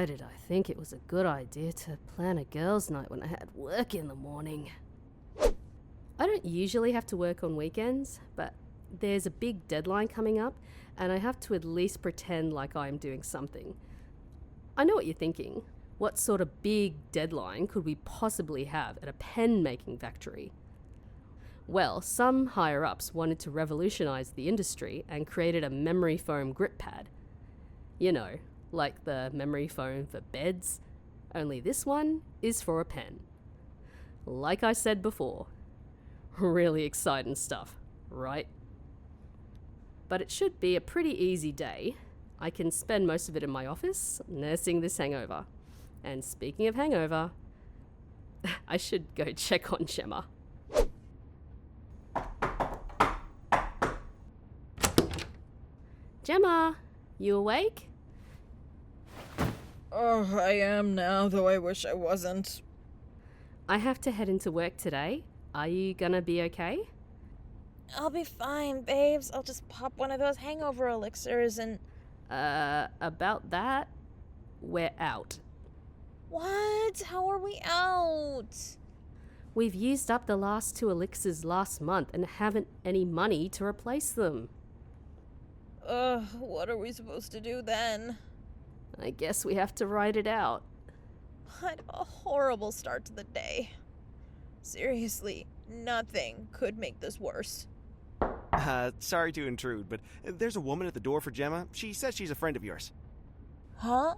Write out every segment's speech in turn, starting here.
did I think it was a good idea to plan a girls' night when I had work in the morning? I don't usually have to work on weekends, but there's a big deadline coming up, and I have to at least pretend like I'm doing something. I know what you're thinking. What sort of big deadline could we possibly have at a pen-making factory? Well, some higher-ups wanted to revolutionize the industry and created a memory foam grip pad. You know, like the memory foam for beds, only this one is for a pen. Like I said before, really exciting stuff, right? But it should be a pretty easy day. I can spend most of it in my office, nursing this hangover. And speaking of hangover, I should go check on Gemma. Gemma, you awake? Oh, I am now, though I wish I wasn't. I have to head into work today. Are you gonna be okay? I'll be fine, babes. I'll just pop one of those hangover elixirs and... About that, we're out. What? How are we out? We've used up the last 2 elixirs last month and haven't any money to replace them. What are we supposed to do then? I guess we have to ride it out. What a horrible start to the day. Seriously, nothing could make this worse. Sorry to intrude, but there's a woman at the door for Gemma. She says she's a friend of yours. Huh?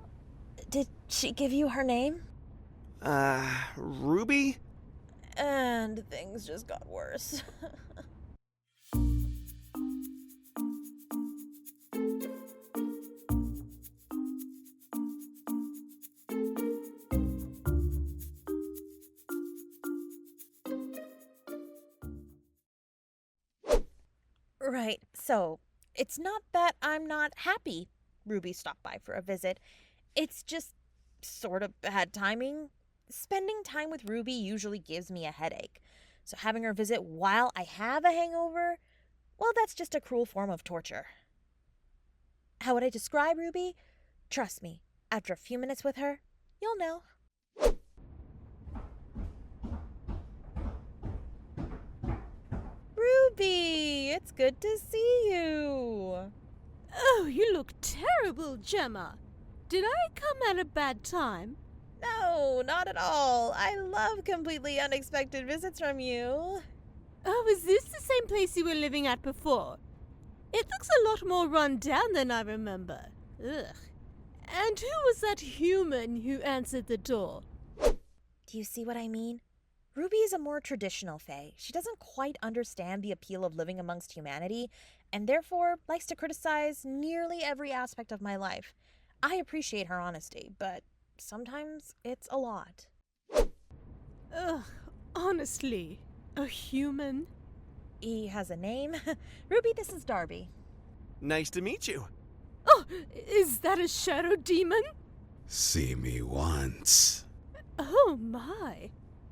Did she give you her name? Ruby? And things just got worse. Right, so it's not that I'm not happy Ruby stopped by for a visit. It's just sort of bad timing. Spending time with Ruby usually gives me a headache. So having her visit while I have a hangover, well, that's just a cruel form of torture. How would I describe Ruby? Trust me, after a few minutes with her, you'll know. Ruby, it's good to see you. Oh, you look terrible, Gemma. Did I come at a bad time? No, not at all. I love completely unexpected visits from you. Oh, is this the same place you were living at before? It looks a lot more run down than I remember. Ugh. And who was that human who answered the door? Do you see what I mean? Ruby is a more traditional fae. She doesn't quite understand the appeal of living amongst humanity, and therefore likes to criticize nearly every aspect of my life. I appreciate her honesty, but sometimes it's a lot. Ugh, honestly, a human? He has a name. Ruby, this is Darby. Nice to meet you. Oh, is that a shadow demon? See me once. Oh my.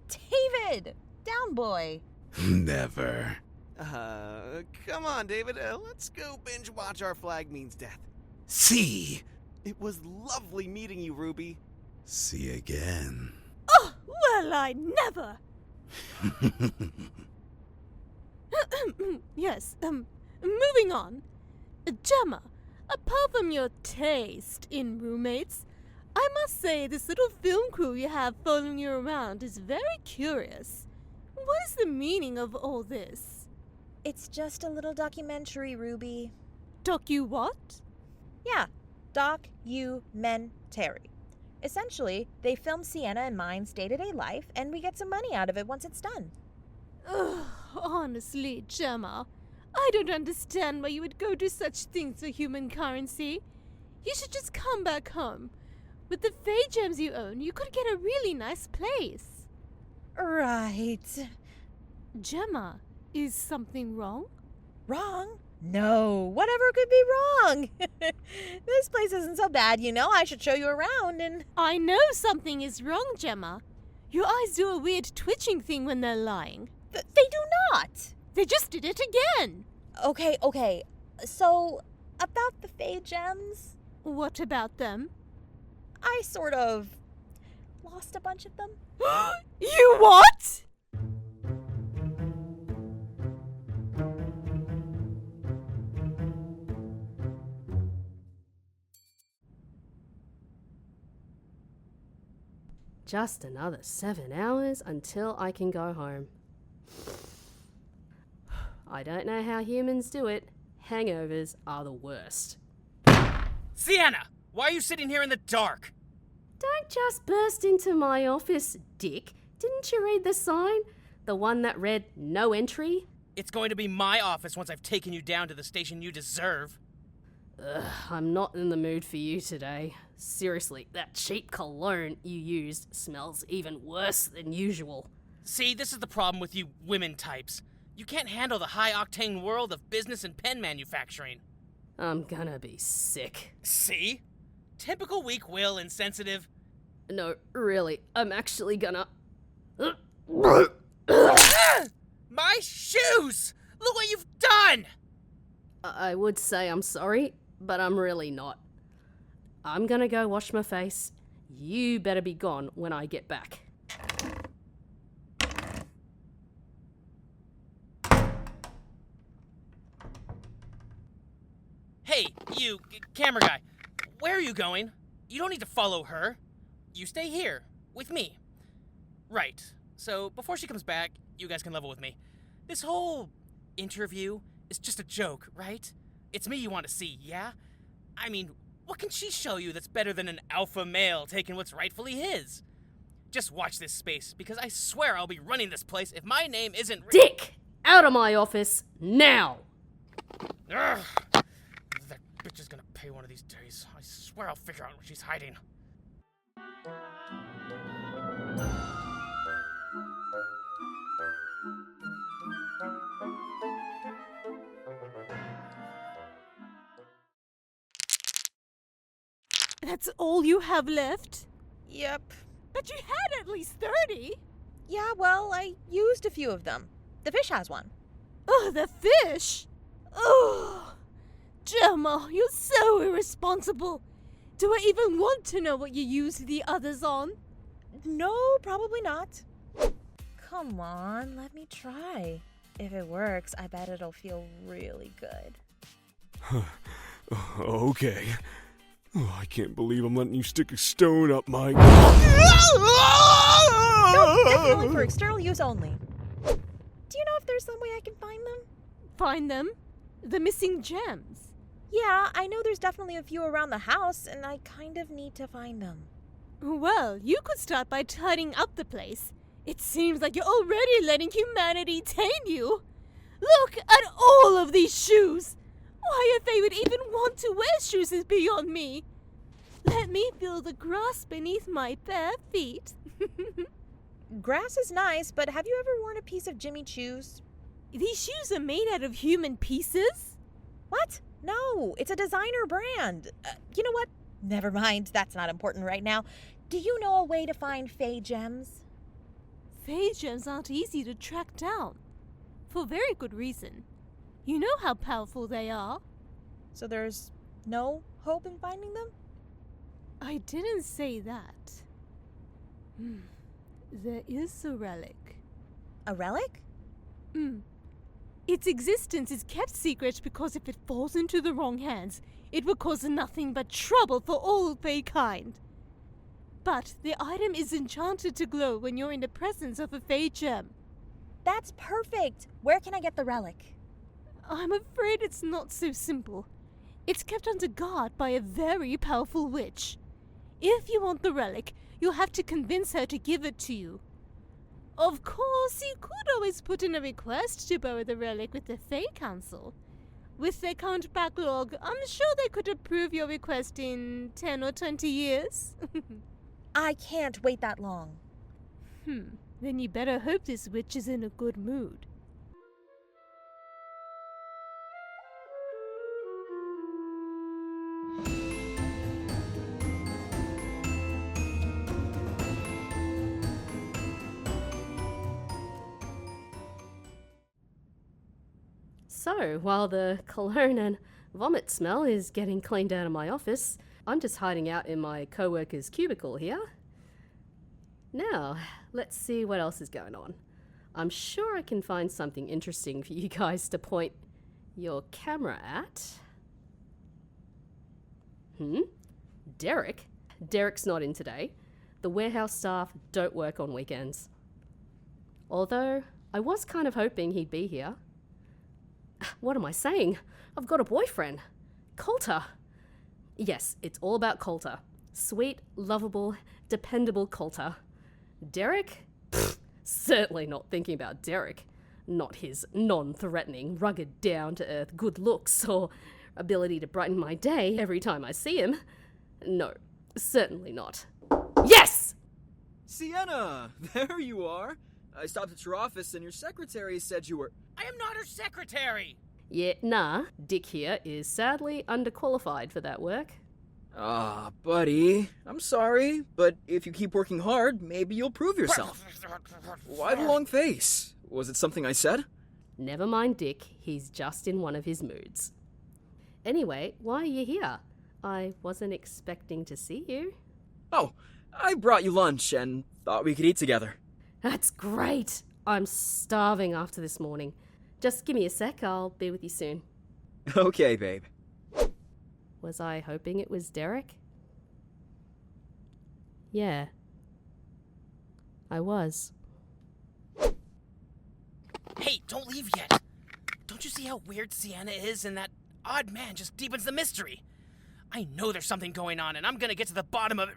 David! Down boy. Never. Come on, David. Let's go binge watch Our Flag Means Death. See. It was lovely meeting you, Ruby. See again. Oh, well, I never. Yes, moving on. Gemma, apart from your taste in roommates, I must say this little film crew you have following you around is very curious. What is the meaning of all this? It's just a little documentary, Ruby. Docu-what? Yeah, documentary. Essentially, they film Sienna and mine's day-to-day life, and we get some money out of it once it's done. Ugh, honestly, Gemma, I don't understand why you would go do such things for human currency. You should just come back home. With the Fae gems you own, you could get a really nice place. Right. Gemma, is something wrong? Wrong? No, whatever could be wrong. This place isn't so bad, you know. I should show you around and... I know something is wrong, Gemma. Your eyes do a weird twitching thing when they're lying. They do not. They just did it again. Okay. So, about the Fae gems? What about them? I sort of lost a bunch of them. You what? Just another 7 hours until I can go home. I don't know how humans do it. Hangovers are the worst. Sienna! Why are you sitting here in the dark? Don't just burst into my office, Dick. Didn't you read the sign? The one that read, "No entry"? It's going to be my office once I've taken you down to the station you deserve. Ugh, I'm not in the mood for you today. Seriously, that cheap cologne you used smells even worse than usual. See, this is the problem with you women types. You can't handle the high-octane world of business and pen manufacturing. I'm gonna be sick. See? Typical weak will, insensitive. No, really, I'm actually gonna... My shoes! Look what you've done! I would say I'm sorry, but I'm really not. I'm gonna go wash my face. You better be gone when I get back. Hey, you, camera guy. Where are you going? You don't need to follow her. You stay here, with me. Right, so before she comes back, you guys can level with me. This whole interview is just a joke, right? It's me you want to see, yeah? I mean, what can she show you that's better than an alpha male taking what's rightfully his? Just watch this space, because I swear I'll be running this place if my name isn't... Dick! Out of my office, now! Ugh! That bitch is gonna pay one of these days. I swear I'll figure out what she's hiding. That's all you have left? Yep. But you had at least 30. Yeah, well, I used a few of them. The fish has one. Oh, the fish! Oh, Gemma, you're so irresponsible. Do I even want to know what you used the others on? No, probably not. Come on, let me try. If it works, I bet it'll feel really good. Okay. Oh, I can't believe I'm letting you stick a stone up my... No, definitely for external use only. Do you know if there's some way I can find them? Find them? The missing gems? Yeah, I know there's definitely a few around the house, and I kind of need to find them. Well, you could start by tidying up the place. It seems like you're already letting humanity tame you. Look at all of these shoes. Why if they would even want to wear shoes is beyond me. Let me feel the grass beneath my bare feet. Grass is nice, but have you ever worn a piece of Jimmy Choo's? These shoes are made out of human pieces? What? No, it's a designer brand. You know what? Never mind, that's not important right now. Do you know a way to find fey gems? Fey gems aren't easy to track down. For very good reason. You know how powerful they are. So there's no hope in finding them? I didn't say that. There is a relic. A relic? Its existence is kept secret because if it falls into the wrong hands, it will cause nothing but trouble for all fey kind. But the item is enchanted to glow when you're in the presence of a fey gem. That's perfect. Where can I get the relic? I'm afraid it's not so simple. It's kept under guard by a very powerful witch. If you want the relic, you'll have to convince her to give it to you. Of course, you could always put in a request to borrow the relic with the Fey Council. With their current backlog, I'm sure they could approve your request in 10 or 20 years. I can't wait that long. Then you better hope this witch is in a good mood. So, while the cologne and vomit smell is getting cleaned out of my office, I'm just hiding out in my co-worker's cubicle here. Now, let's see what else is going on. I'm sure I can find something interesting for you guys to point your camera at. Derek? Derek's not in today. The warehouse staff don't work on weekends. Although, I was kind of hoping he'd be here. What am I saying? I've got a boyfriend. Kolter. Yes, it's all about Kolter. Sweet, lovable, dependable Kolter. Derek? Pfft, certainly not thinking about Derek. Not his non-threatening, rugged, down-to-earth good looks or ability to brighten my day every time I see him. No, certainly not. Yes! Sienna, there you are. I stopped at your office and your secretary said you were... I am not her secretary! Yeah, nah, Dick here is sadly underqualified for that work. Ah, buddy, I'm sorry, but if you keep working hard, maybe you'll prove yourself. Why the long face? Was it something I said? Never mind Dick, he's just in one of his moods. Anyway, why are you here? I wasn't expecting to see you. Oh, I brought you lunch and thought we could eat together. That's great! I'm starving after this morning. Just give me a sec, I'll be with you soon. Okay, babe. Was I hoping it was Derek? Yeah. I was. Hey, don't leave yet. Don't you see how weird Sienna is, and that odd man just deepens the mystery? I know there's something going on, and I'm gonna get to the bottom of it.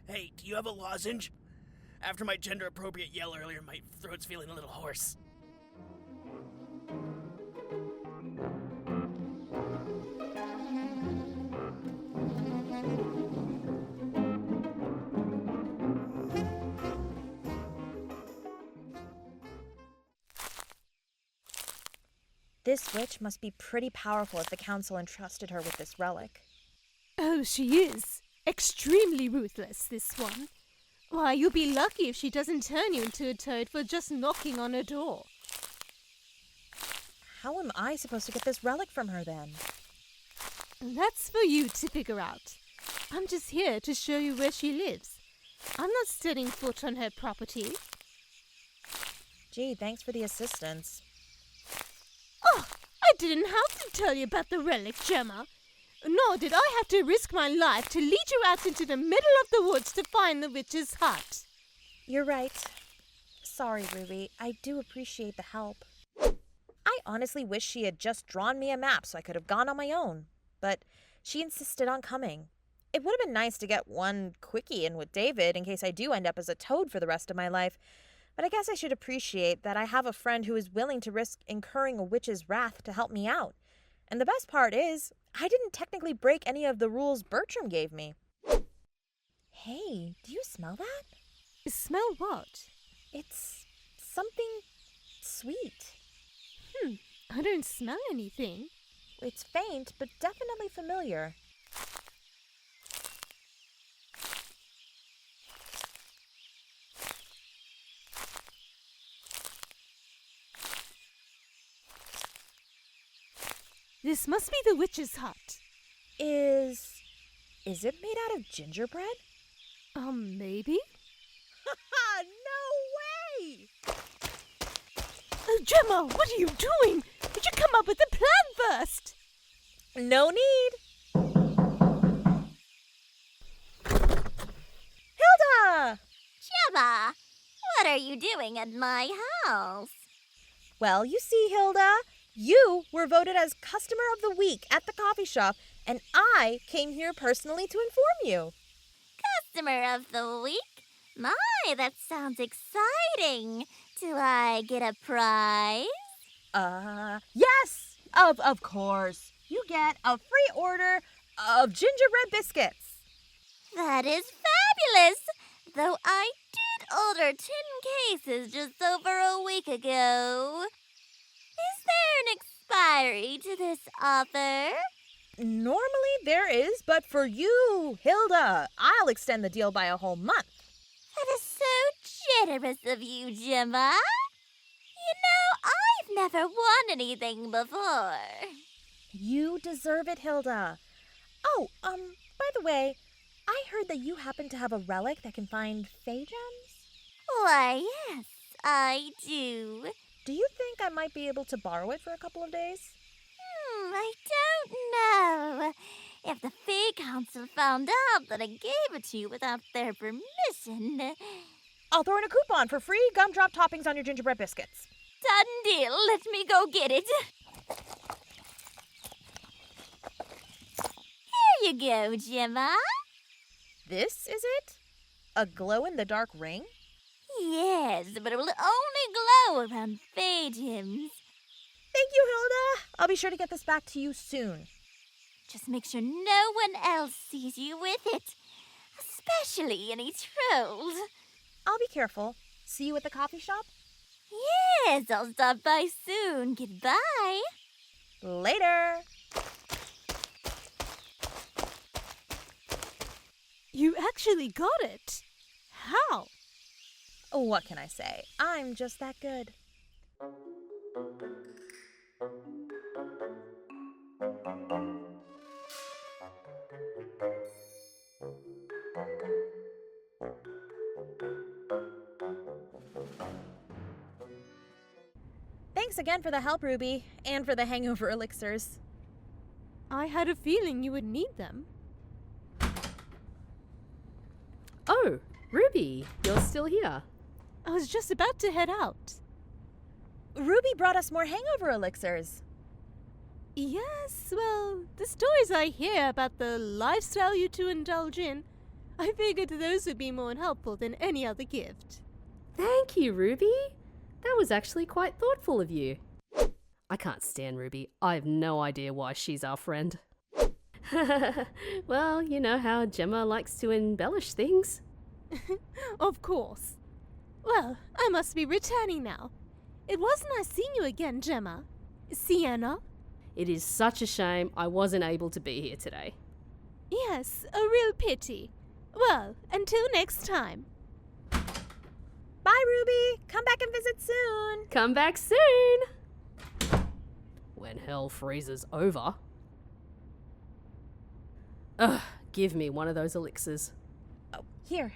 Hey, do you have a lozenge? After my gender-appropriate yell earlier, my throat's feeling a little hoarse. This witch must be pretty powerful if the council entrusted her with this relic. Oh, she is. Extremely ruthless, this one. Why, you'll be lucky if she doesn't turn you into a toad for just knocking on her door. How am I supposed to get this relic from her then? That's for you to figure out. I'm just here to show you where she lives. I'm not setting foot on her property. Gee, thanks for the assistance. Oh, I didn't have to tell you about the relic, Gemma. Nor did I have to risk my life to lead you out into the middle of the woods to find the witch's hut. You're right. Sorry, Ruby. I do appreciate the help. I honestly wish she had just drawn me a map so I could have gone on my own. But she insisted on coming. It would have been nice to get one quickie in with David in case I do end up as a toad for the rest of my life. But I guess I should appreciate that I have a friend who is willing to risk incurring a witch's wrath to help me out. And the best part is, I didn't technically break any of the rules Bertram gave me. Hey, do you smell that? Smell what? It's something sweet. I don't smell anything. It's faint, but definitely familiar. This must be the witch's hut. Is it made out of gingerbread? Maybe? No way! Oh, Gemma, what are you doing? Would you come up with a plan first? No need. Hilda! Gemma, what are you doing at my house? Well, you see, Hilda, you were voted as Customer of the Week at the coffee shop, and I came here personally to inform you. Customer of the week? My, that sounds exciting. Do I get a prize? Yes, of course. You get a free order of gingerbread biscuits. That is fabulous! Though I did order 10 cases just over a week ago. Is there an expiry to this offer? Normally there is, but for you, Hilda, I'll extend the deal by a whole month. That is so generous of you, Gemma. You know, I've never won anything before. You deserve it, Hilda. Oh, by the way, I heard that you happen to have a relic that can find Fey gems? Why, yes, I do. Do you think I might be able to borrow it for a couple of days? I don't know. If the Fey Council found out that I gave it to you without their permission... I'll throw in a coupon for free gumdrop toppings on your gingerbread biscuits. Done deal. Let me go get it. Here you go, Gemma. This is it? A glow-in-the-dark ring? Yes, but it will only glow around Fey gems. Thank you, Hilda. I'll be sure to get this back to you soon. Just make sure no one else sees you with it, especially any trolls. I'll be careful. See you at the coffee shop? Yes, I'll stop by soon. Goodbye. Later. You actually got it. How? What can I say? I'm just that good. Thanks again for the help, Ruby, and for the hangover elixirs. I had a feeling you would need them. Oh, Ruby, you're still here. I was just about to head out. Ruby brought us more hangover elixirs. Yes, well, the stories I hear about the lifestyle you two indulge in, I figured those would be more helpful than any other gift. Thank you, Ruby. That was actually quite thoughtful of you. I can't stand Ruby. I have no idea why she's our friend. Well, you know how Gemma likes to embellish things. Of course. Well, I must be returning now. It was nice seeing you again, Gemma. Sienna? It is such a shame I wasn't able to be here today. Yes, a real pity. Well, until next time. Bye, Ruby. Come back and visit soon. Come back soon! When hell freezes over. Ugh, give me one of those elixirs. Oh, here.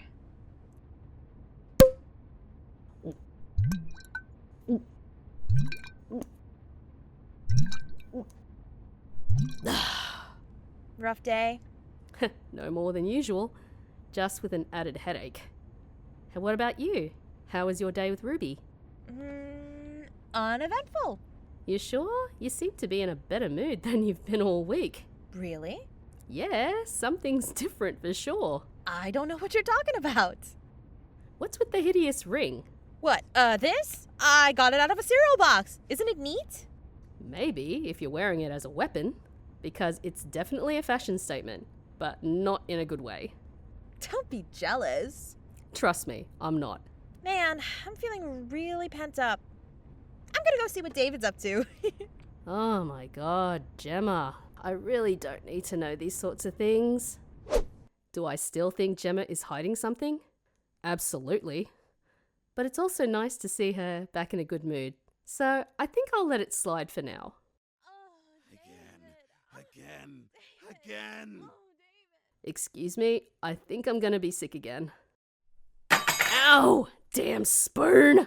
Rough day? No more than usual, just with an added headache. And what about you? How was your day with Ruby? Uneventful. You sure? You seem to be in a better mood than you've been all week. Really? Yeah, something's different for sure. I don't know what you're talking about. What's with the hideous ring? What, this? I got it out of a cereal box. Isn't it neat? Maybe, if you're wearing it as a weapon, because it's definitely a fashion statement, but not in a good way. Don't be jealous. Trust me, I'm not. Man, I'm feeling really pent up. I'm gonna go see what David's up to. Oh my god, Gemma. I really don't need to know these sorts of things. Do I still think Gemma is hiding something? Absolutely. But it's also nice to see her back in a good mood. So I think I'll let it slide for now. Again. Excuse me, I think I'm gonna be sick again. Ow! Damn spoon!